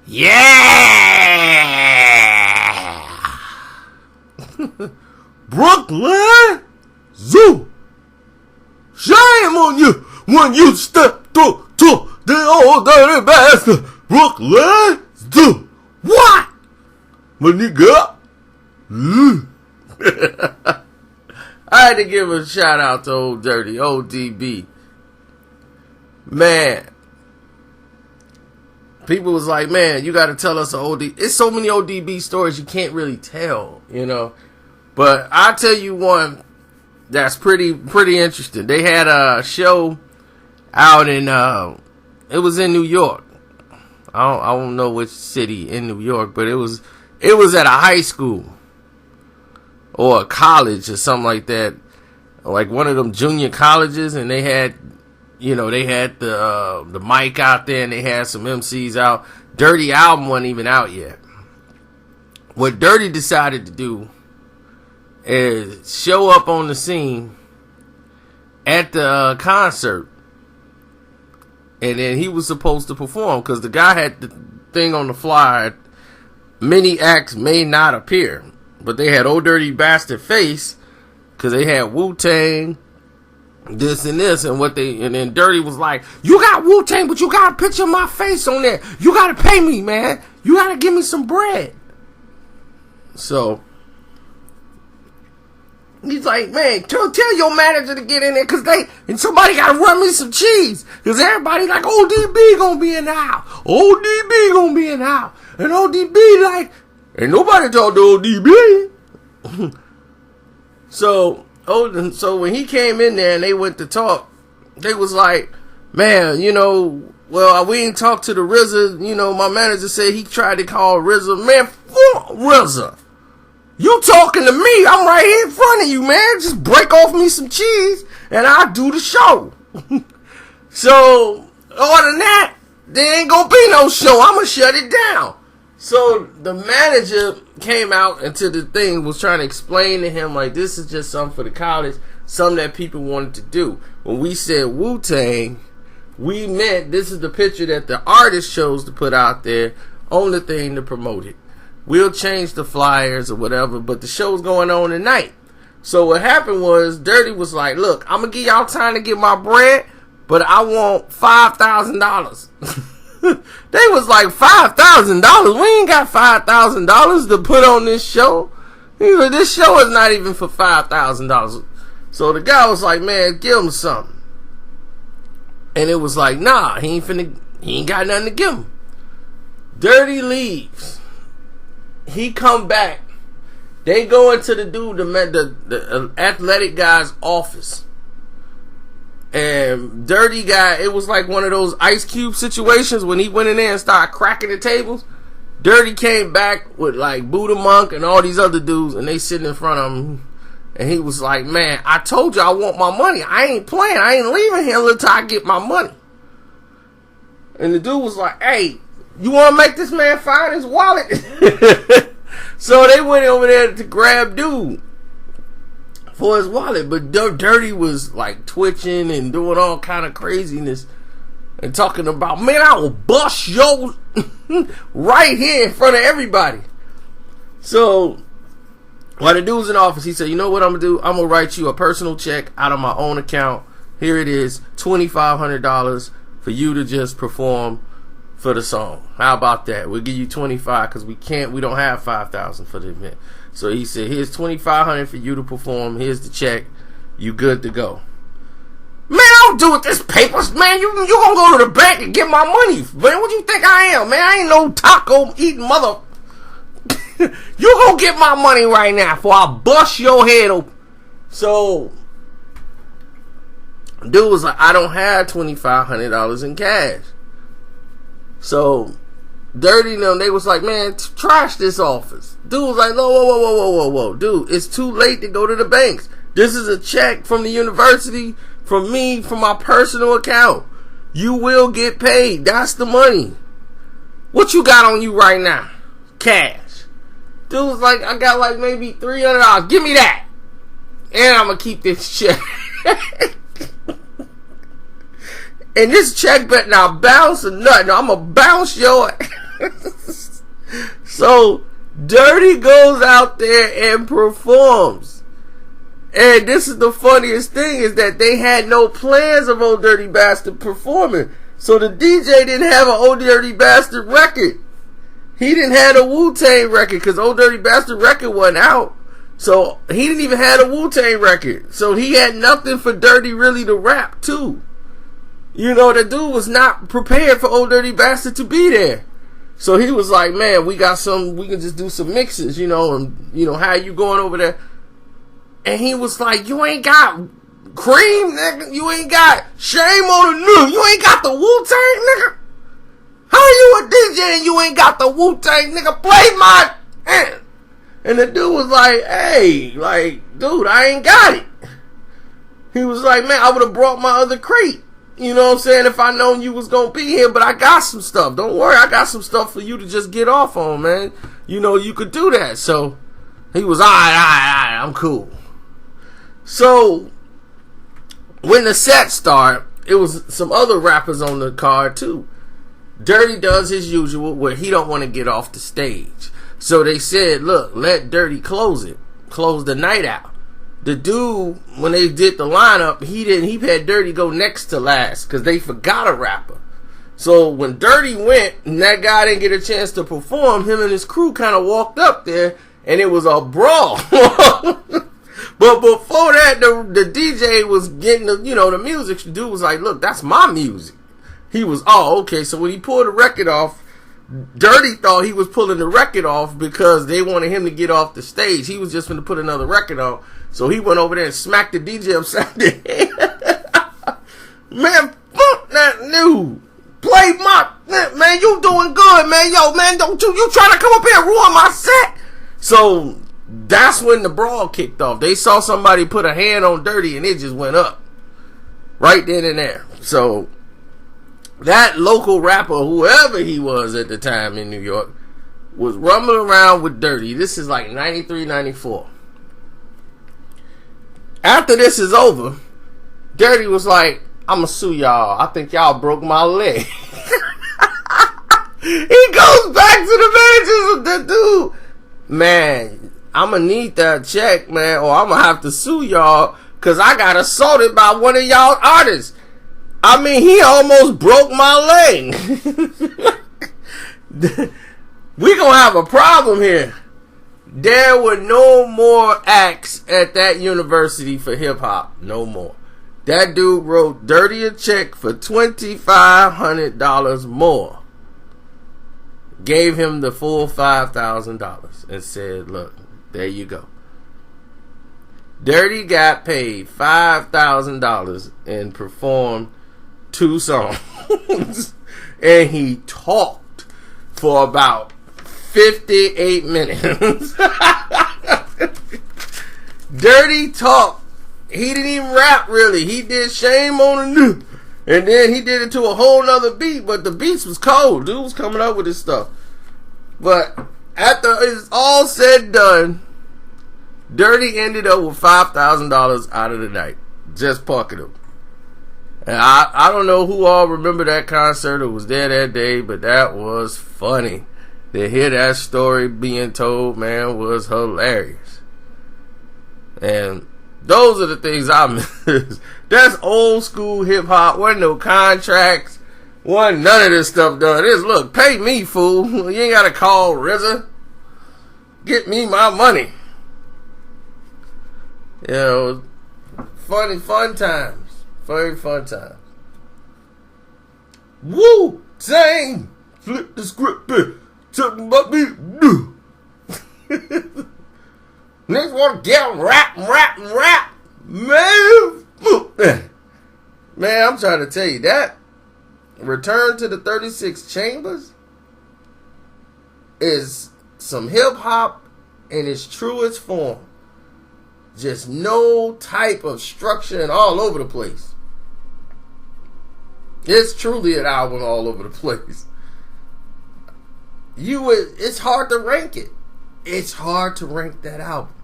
Yeah! Brooklyn Zoo! Shame on you when you step to the old dirty bastard Brooklyn Zoo! What? My nigga? I had to give a shout out to Old Dirty, ODB. Man. People was like, man, you got to tell us an OD. It's so many ODB stories you can't really tell, you know. But I'll tell you one that's pretty interesting. They had a show out in, it was in New York. I don't know which city in New York, but it was at a high school or a college or something like that, like one of them junior colleges, and they had, you know, they had the mic out there and they had some MCs out. Dirty album wasn't even out yet. What Dirty decided to do is show up on the scene at the concert, and then he was supposed to perform because the guy had the thing on the flyer. Many acts may not appear, but they had Old Dirty Bastard Face because they had Wu-Tang, this and this, and then Dirty was like, you got Wu-Tang, but you got a picture of my face on there. You got to pay me, man. You got to give me some bread. So he's like, man, tell your manager to get in there and somebody got to run me some cheese because everybody like, ODB gonna be in the house. ODB gonna be in the house. And ODB like, ain't nobody talk to ODB. So when he came in there and they went to talk, they was like, man, you know, well, we ain't talked to the RZA. You know, my manager said he tried to call RZA. Man, fuck RZA. You talking to me? I'm right here in front of you, man. Just break off me some cheese and I'll do the show. So, other than that, there ain't gonna be no show. I'm gonna shut it down. So the manager came out into the thing, was trying to explain to him, like, this is just something for the college, something that people wanted to do. When we said Wu-Tang, we meant this is the picture that the artist chose to put out there on the thing to promote it. We'll change the flyers or whatever, but the show's going on tonight. So what happened was, Dirty was like, look, I'm going to give y'all time to get my bread, but I want $5,000. They was like, $5,000? We ain't got $5,000 to put on this show. He said, this show is not even for $5,000. So the guy was like, man, give him something. And it was like, nah, he ain't got nothing to give him. Dirty leaves. He come back. They go into the the athletic guy's office. And Dirty guy, it was like one of those Ice Cube situations when he went in there and started cracking the tables. Dirty came back with like Buddha Monk and all these other dudes, and they sitting in front of him. And he was like, man, I told you I want my money. I ain't playing. I ain't leaving here until I get my money. And the dude was like, hey, you want to make this man find his wallet? So they went over there to grab dude for his wallet, but Dirty was like twitching and doing all kind of craziness and talking about, man, I will bust your right here in front of everybody. So while the dude's in office, he said, you know what I'm gonna do? I'm gonna write you a personal check out of my own account. Here it is, $2,500 for you to just perform for the song. How about that? We'll give you $25 because we don't have $5,000 for the event. So he said, here's $2,500 for you to perform. Here's the check. You good to go. Man, I don't do with this papers, man. You gonna go to the bank and get my money, man. What you think I am, man? I ain't no taco eating mother. You gonna get my money right now before I bust your head open. So dude was like, I don't have $2,500 in cash. So Dirty and them, they was like, man, trash this office. Dude was like, whoa. Dude, it's too late to go to the banks. This is a check from the university, from me, from my personal account. You will get paid. That's the money. What you got on you right now? Cash. Dude was like, I got like maybe $300. Give me that. And I'm going to keep this check. And this check better not bounce or nothing. I'm going to bounce your So Dirty goes out there and performs. And this is the funniest thing, is that they had no plans of Old Dirty Bastard performing. So the DJ didn't have an Old Dirty Bastard record. He didn't have a Wu-Tang record because Old Dirty Bastard record wasn't out. So he didn't even have a Wu-Tang record. So he had nothing for Dirty really to rap to. You know, the dude was not prepared for Old Dirty Bastard to be there. So he was like, man, we can just do some mixes, you know, and, you know, how you going over there? And he was like, you ain't got Cream, nigga. You ain't got Shame on the New. You ain't got the Wu-Tang, nigga. How you a DJ and you ain't got the Wu-Tang, nigga? Play my... And the dude was like, hey, like, dude, I ain't got it. He was like, man, I would have brought my other crate. You know what I'm saying? If I known you was going to be here, but I got some stuff. Don't worry, I got some stuff for you to just get off on, man. You know, you could do that. So he was, all right, I'm cool. So when the set started, it was some other rappers on the card too. Dirty does his usual where he don't want to get off the stage. So they said, look, let Dirty close it. Close the night out. The dude, when they did the lineup, he had Dirty go next to last because they forgot a rapper. So when Dirty went and that guy didn't get a chance to perform, him and his crew kind of walked up there and it was a brawl. But before that, the DJ was getting the music. The dude was like, look, that's my music. He was, oh, okay. So when he pulled the record off, Dirty thought he was pulling the record off because they wanted him to get off the stage. He was just going to put another record on. So he went over there and smacked the DJ upside the head. Man, fuck that new. Play my... Man, you doing good, man. Yo, man, don't you trying to come up here and ruin my set? So that's when the brawl kicked off. They saw somebody put a hand on Dirty and it just went up. Right then and there. So that local rapper, whoever he was at the time in New York, was rumbling around with Dirty. This is like 93, 94. After this is over, Dirty was like, I'm going to sue y'all. I think y'all broke my leg. He goes back to the managers of the dude. Man, I'm going to need that check, man, or I'm going to have to sue y'all because I got assaulted by one of y'all artists. I mean, he almost broke my leg. We gonna have a problem here. There were no more acts at that university for hip hop. No more. That dude wrote Dirty a check for $2,500 more. Gave him the full $5,000 and said, look, there you go. Dirty got paid $5,000 and performed 2 songs. And he talked for about 58 minutes. Dirty talked. He didn't even rap really. He did Shame on the New. And then he did it to a whole nother beat. But the beats was cold. Dude was coming up with his stuff. But after it's all said and done, Dirty ended up with $5,000 out of the night. Just parking him. And I don't know who all remember that concert or was there that day, but that was funny. To hear that story being told, man, was hilarious. And those are the things I miss. That's old school hip hop. Wasn't no contracts. Wasn't none of this stuff done. It's, look, pay me, fool. You ain't got to call RZA. Get me my money. You know, fun times. Very fun times. Wu-Tang! Flip the script, talking about me. Niggas want to get on rap. Man, I'm trying to tell you that Return to the 36 Chambers is some hip hop in its truest form. Just no type of structure and all over the place. It's truly an album all over the place. It's hard to rank it. It's hard to rank that album.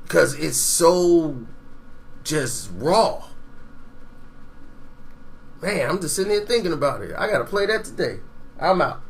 Because it's so just raw. Man, I'm just sitting there thinking about it. I gotta play that today. I'm out.